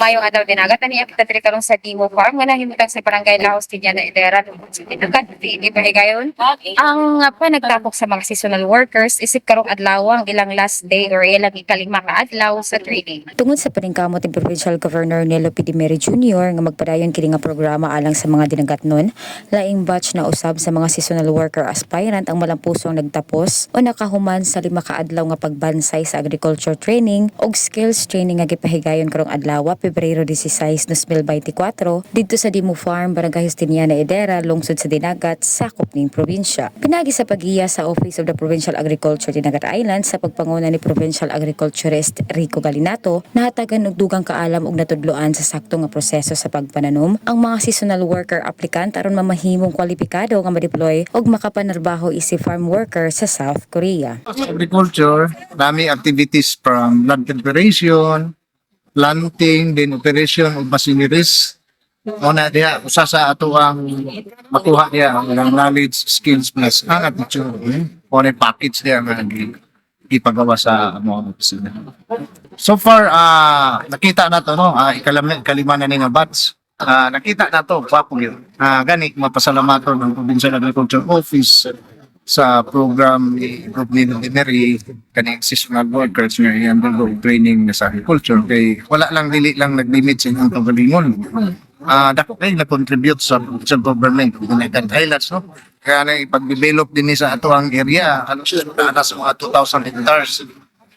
Mayong adlaw din agad ani apita diri karon sa Dimo Farm nga nahimutang sa Barangay Laos Tinya na Idera sa Tinagad di pahigayon. Ang panagtapok sa mga seasonal workers isip karong adlaw ang ilang last day or ilang ikalima ka adlaw sa training. Tungod sa paningkamot ni Provincial Governor Nelo P. Dimeri Jr. nga magpadayon kini nga programa alang sa mga dinagatnon, laing batch na usab sa mga seasonal worker aspirant ang malampusong nagtapos o nakahuman sa 5 ka adlaw nga pagbansay sa agriculture training ug skills training nga gipahigayon karong adlaw Pebrero 16, 2024 didto sa Dimo Farm, Barangay Justiniana Idera, lungsod sa Dinagat, sakop ning probinsya. Pinagi sa paggiya sa Office of the Provincial Agriculture Dinagat Island sa pagpanguna ni Provincial Agriculturist Rico Galinato, nahatagan og dugang kaalam ug natudloan sa sakto nga proseso sa pagpananom ang mga seasonal worker applicant aron mamahimong kwalipikado nga ma-deploy ug makapanarbaho isip farm worker sa South Korea. Agriculture, dami activities from land preparation, planting, then operation of machineries. Muna diya, usa sa ato ang makuha niya ang knowledge, skills, plus ang attitude. Muna package niya nga ipagawa sa mga opisina. So far, nakita na to, no? Ikalima na ni nga batch. Nakita na to, papo yun. Gani, mapasalamaton ng Provincial Agriculture Office sa program ni Province Dimeri kaning seasonal workers nga i-undergo training sa agriculture kay wala lang dili lang naglimit sa inyong pagalingon. Dako kay nag-contribute sa government ng United Islands, no? Kaya na ipag-develop din sa ato ang area, ano siya, sa mga 2,000 hectares.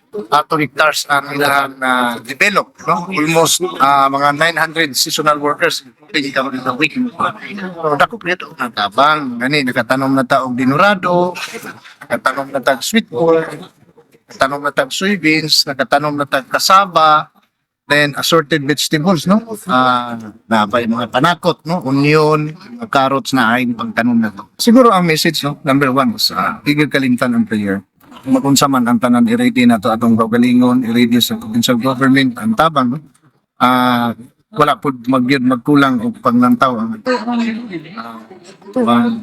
2 hectares ang ilang develop, no? Almost mga 900 seasonal workers pwede ka rin na week. So, dako prito na tabang, gani, nakatanom na taong dinurado, nakatanom na tag sweet corn, nakatanom na tag soybeans, nakatanom na tag kasaba, then assorted vegetables, no? Nabay mga panakot, no? Onion, mga carrots na ay pagtanom na to. Siguro ang message, no? Number 1 is tigil kalimtan ang prayer. Magunsa man ang tanan i-ready na to atong kaugalingon, i-ready sa provincial government ang tabang, no? Wala po magkulang o pagnantaw ang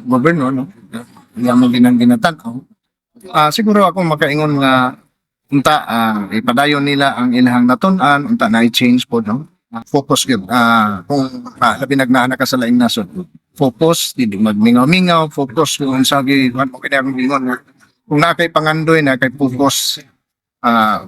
gobyerno, no? Yang mo ginatanaw. Siguro ako makaingon nga unta ipadayon nila ang ilahang natun-an, unta na i-change po, no? Focus yun. Kung labi nagnaanak ka sa laing nasod, focus, hindi magmingaw-mingaw, focus kung sagi, mo kinayang kung na kay pangandoy na kay focus,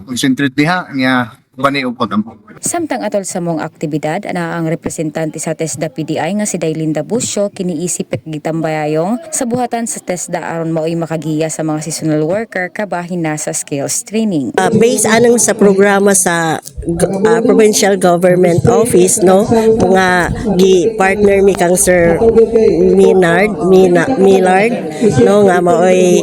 concentrate diha niya bani upod ang Samtang atol sa mong aktibidad ana ang representante sa TESDA PDI nga si Dailinda Busio kiniisip gitambayayong sa buhatan sa TESDA aron mao'y makagiya sa mga seasonal worker kabahin na sa skills training. Based anong sa programa sa Provincial Government Office, no, nga gi-partner mi kang Sir Millard, no, nga mao'y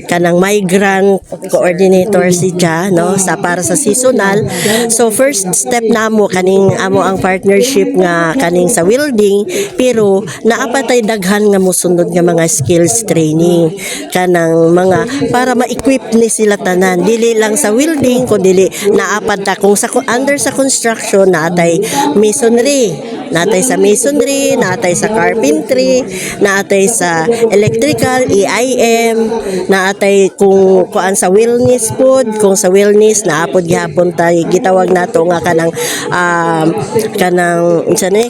kanang migrant coordinator si Ja, no, sa para sa seasonal. So first step namo kaning amo ang partnership nga kaning sa welding, pero naapatay daghan nga mosunod nga mga skills training kanang mga para ma-equip ni sila tanan dili lang sa welding kundi naapat ta kung sa under sa construction natay masonry, natay sa masonry, natay sa carpentry, natay sa electrical, EIM, naatay kung kuan sa wellness food, kung sa wellness naapod gihapon tay gitawag nato nga kanang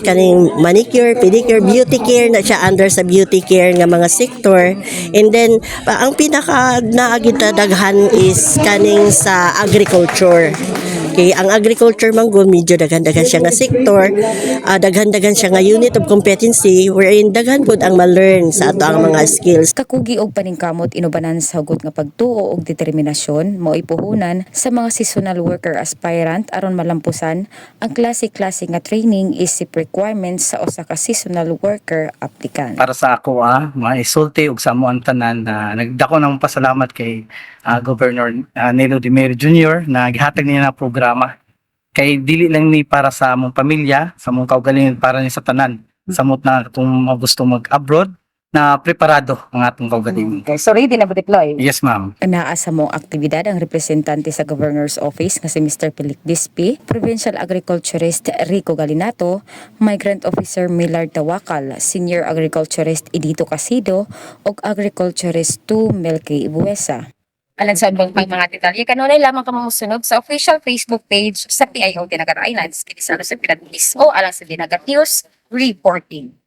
kaning manicure, pedicure, beauty care na siya under sa beauty care nga mga sector. And then ang pinaka naagita daghan is kaning sa agriculture. Okay, ang agriculture manggod medyo daghan-daghan siya nga sektor, daghan-daghan siya nga unit of competency wherein daghan pud ang ma-learn sa ato ang mga skills. Kakugi og paningkamot inubanan sa hugot nga pagtuo og determinasyon mao ipuhunan sa mga seasonal worker aspirant aron malampusan ang klase-klase nga training isip requirements sa usa ka seasonal worker applicant. Para sa ako maisulti og sa amo ang tanan na nagdako ng pasalamat kay Governor Nelo Dimeri Jr. na gihatag niya na programa kay dili lang ni para sa among pamilya, sa among kaugalingon, para ni sa tanan. Samot na kung gusto mag-abroad na preparado ang atong kaugalingon. Okay, so ready na ba deploy? Yes, ma'am. Naa sa mong aktibidad ang representante sa Governor's Office nga si Mr. Philip Dispi, Provincial Agriculturist Rico Galinato, Migrant Officer Millard Tawakal, Senior Agriculturist Edito Casido ug Agriculturist 2 Melky Ibuesa. Alang sa ubang pang mga detalye, kanunay lamang ka mamusunod sa official Facebook page sa PIO Dinagat Islands. Kini sa Pinagmis o alang sa Dinagat News Reporting.